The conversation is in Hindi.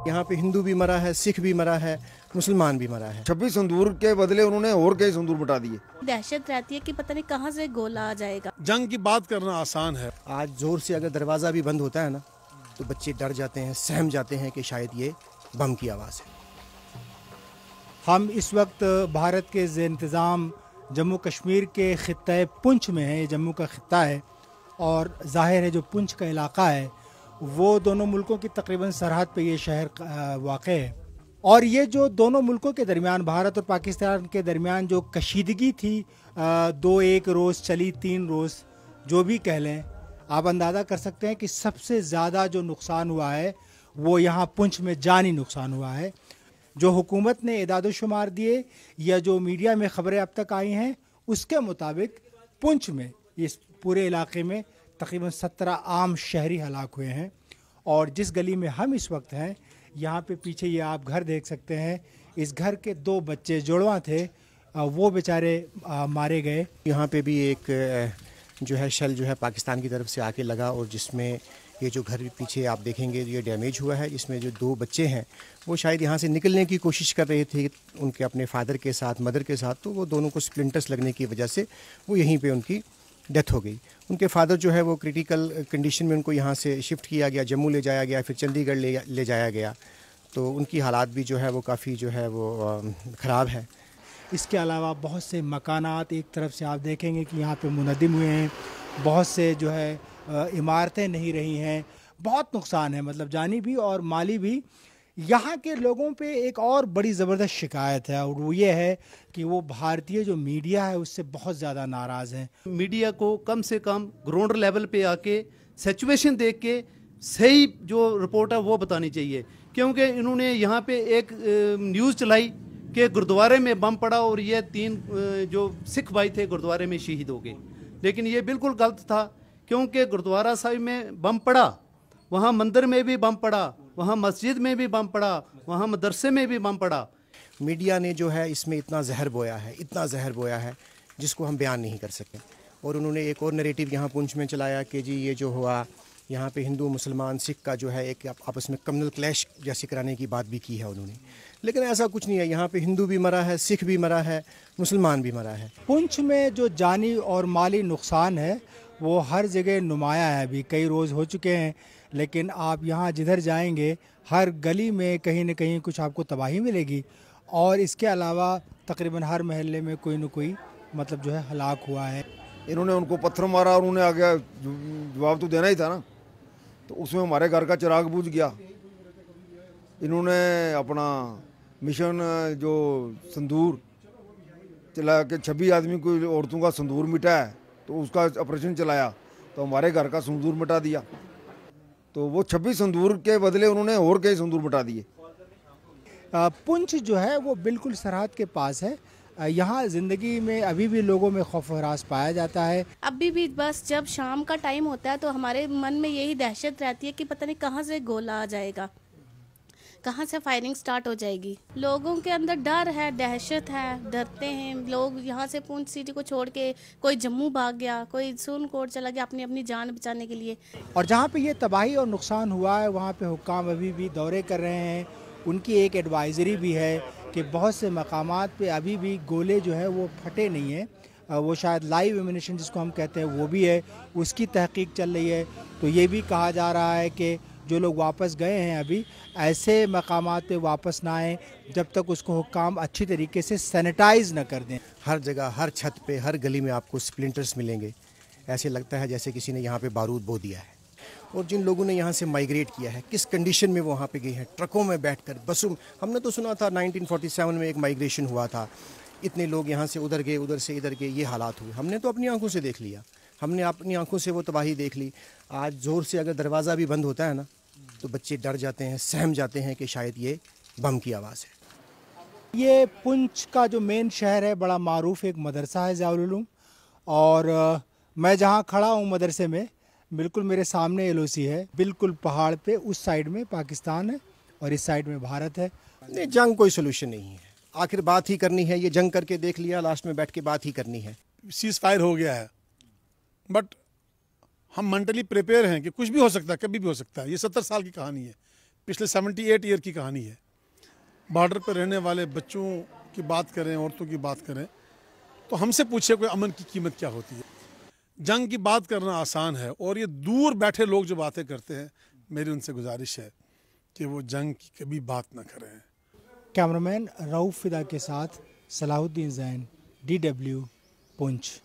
यहाँ पे हिंदू भी मरा है, सिख भी मरा है, मुसलमान भी मरा है। 26 संदूर के बदले उन्होंने और कई संदूर मिटा दिए। दहशत रहती है कि पता नहीं कहाँ से गोला आ जाएगा। जंग की बात करना आसान है। आज जोर से अगर दरवाज़ा भी बंद होता है ना, तो बच्चे डर जाते हैं, सहम जाते हैं कि शायद ये बम की आवाज़ है। हम इस वक्त भारत के इंतज़ाम जम्मू कश्मीर के ख़ित्ते पुंछ में है। ये जम्मू का ख़ित्ता है और ज़ाहिर है जो पुंछ का इलाका है वो दोनों मुल्कों की तकरीबन सरहद पे ये शहर वाक़ है। और ये जो दोनों मुल्कों के दरमियान, भारत और पाकिस्तान के दरमियान जो कशीदगी थी, 2-1 रोज़ चली, 3 रोज़ जो भी कह लें, आप अंदाज़ा कर सकते हैं कि सबसे ज़्यादा जो नुकसान हुआ है वो यहाँ पुंछ में जानी नुकसान हुआ है। जो हुकूमत ने इदाद-ओ-शुमार दिए या जो मीडिया में ख़बरें अब तक आई हैं उसके मुताबिक पुंछ में, इस पूरे इलाके में तकरीबन 17 आम शहरी हलाक हुए हैं। और जिस गली में हम इस वक्त हैं, यहाँ पे पीछे ये आप घर देख सकते हैं, इस घर के 2 बच्चे जुड़वा थे, वो बेचारे मारे गए। यहाँ पे भी एक जो है शेल जो है पाकिस्तान की तरफ से आके लगा और जिसमें ये जो घर पीछे आप देखेंगे ये डैमेज हुआ है। इसमें जो 2 बच्चे हैं वो शायद यहाँ से निकलने की कोशिश कर रहे थे उनके अपने फादर के साथ, मदर के साथ, तो वो दोनों को स्प्लिंटर्स लगने की वजह से वो यहीं पे उनकी डेथ हो गई। उनके फादर जो है वो क्रिटिकल कंडीशन में, उनको यहाँ से शिफ्ट किया गया, जम्मू ले जाया गया, फिर चंडीगढ़ ले जाया गया, तो उनकी हालात भी जो है वो काफ़ी जो है वो ख़राब है। इसके अलावा बहुत से मकानात एक तरफ से आप देखेंगे कि यहाँ पे मुनद्दिम हुए हैं, बहुत से जो है इमारतें नहीं रही हैं, बहुत नुकसान है, मतलब जानी भी और माली भी। यहाँ के लोगों पे एक और बड़ी ज़बरदस्त शिकायत है और वो ये है कि वो भारतीय जो मीडिया है उससे बहुत ज़्यादा नाराज़ हैं। मीडिया को कम से कम ग्राउंड लेवल पे आके सिचुएशन देख के सही जो रिपोर्ट है वो बतानी चाहिए, क्योंकि इन्होंने यहाँ पे एक न्यूज़ चलाई कि गुरुद्वारे में बम पड़ा और ये 3 जो सिख भाई थे गुरुद्वारे में शहीद हो गए, लेकिन ये बिल्कुल गलत था, क्योंकि गुरुद्वारा साहिब में बम पड़ा, वहाँ मंदिर में भी बम पड़ा, वहाँ मस्जिद में भी बम पड़ा, वहाँ मदरसे में भी बम पड़ा। मीडिया ने जो है इसमें इतना जहर बोया है, इतना जहर बोया है जिसको हम बयान नहीं कर सकें। और उन्होंने एक और नैरेटिव यहाँ पुंछ में चलाया कि जी ये जो हुआ यहाँ पे हिंदू मुसलमान सिख का जो है एक आपस में कम्युनल क्लैश जैसे कराने की बात भी की है उन्होंने, लेकिन ऐसा कुछ नहीं है। यहाँ पे हिंदू भी मरा है, सिख भी मरा है, मुसलमान भी मरा है। पुंछ में जो जानी और माली नुकसान है वो हर जगह नुमाया है, अभी कई रोज़ हो चुके हैं, लेकिन आप यहाँ जिधर जाएंगे हर गली में कहीं न कहीं कुछ आपको तबाही मिलेगी। और इसके अलावा तकरीबन हर महल्ले में कोई न कोई मतलब जो है हलाक हुआ है। इन्होंने उनको पत्थर मारा और उन्हें आगे जवाब तो देना ही था ना, तो उसमें हमारे घर का चिराग बुझ गया। इन्होंने अपना मिशन जो संदूर चला के 26 आदमी को औरतों का संदूर मिटा है, तो उसका ऑपरेशन चलाया तो हमारे घर का संदूर मिटा दिया। तो वो 26 संदूर के बदले उन्होंने और कई संदूर मिटा दिए। पुंछ जो है वो बिल्कुल सरहद के पास है। यहाँ ज़िंदगी में अभी भी लोगों में खौफ हरास पाया जाता है। अभी भी बस जब शाम का टाइम होता है तो हमारे मन में यही दहशत रहती है कि पता नहीं कहाँ से गोला आ जाएगा, कहाँ से फायरिंग स्टार्ट हो जाएगी। लोगों के अंदर डर है, दहशत है, डरते हैं लोग। यहाँ से पुंछ सिटी को छोड़ के कोई जम्मू भाग गया, कोई सोनकोट चला गया अपनी अपनी जान बचाने के लिए। और जहाँ पे ये तबाही और नुकसान हुआ है वहाँ पे हुक्काम अभी भी दौरे कर रहे हैं। उनकी एक एडवाइज़री भी है कि बहुत से मकामात पे अभी भी गोले जो है वो फटे नहीं हैं, वो शायद लाइव एमिनेशन जिसको हम कहते हैं वो भी है, उसकी तहकीक चल रही है। तो ये भी कहा जा रहा है कि जो लोग वापस गए हैं अभी ऐसे मकामात पे वापस ना आएँ जब तक उसको हुक्काम अच्छी तरीके से सैनिटाइज न कर दें। हर जगह, हर छत पे, हर गली में आपको स्प्लिंटर्स मिलेंगे। ऐसे लगता है जैसे किसी ने यहाँ पे बारूद बो दिया है। और जिन लोगों ने यहाँ से माइग्रेट किया है, किस कंडीशन में वो वहाँ पे गए हैं, ट्रकों में बैठकर, बसों। हमने तो सुना था 1947 में एक माइग्रेशन हुआ था, इतने लोग यहाँ से उधर गए, उधर से इधर गए, ये हालात हुए। हमने तो अपनी आंखों से देख लिया, हमने अपनी आंखों से वो तबाही देख ली। आज ज़ोर से अगर दरवाज़ा भी बंद होता है ना, तो बच्चे डर जाते हैं, सहम जाते हैं कि शायद ये बम की आवाज़ है। ये पुंछ का जो मेन शहर है, बड़ा मारूफ एक मदरसा है ज़ियाउल उलूम, और मैं जहाँ खड़ा हूँ मदरसे में, बिल्कुल मेरे सामने एलओसी है, बिल्कुल पहाड़ पे उस साइड में पाकिस्तान है और इस साइड में भारत है। नहीं, जंग कोई सोल्यूशन नहीं है, आखिर बात ही करनी है। ये जंग करके देख लिया, लास्ट में बैठ के बात ही करनी है। सीज फायर हो गया है, बट हम मेंटली प्रिपेयर हैं कि कुछ भी हो सकता है, कभी भी हो सकता है। ये 70 साल की कहानी है, पिछले 78 ईयर की कहानी है। बॉर्डर पर रहने वाले बच्चों की बात करें, औरतों की बात करें, तो हमसे पूछे कोई अमन की कीमत क्या होती है। जंग की बात करना आसान है, और ये दूर बैठे लोग जो बातें करते हैं, मेरी उनसे गुजारिश है कि वो जंग की कभी बात ना करें। कैमरामैन रऊफ फिदा के साथ सलाहुद्दीन जैन, DW, पुंछ।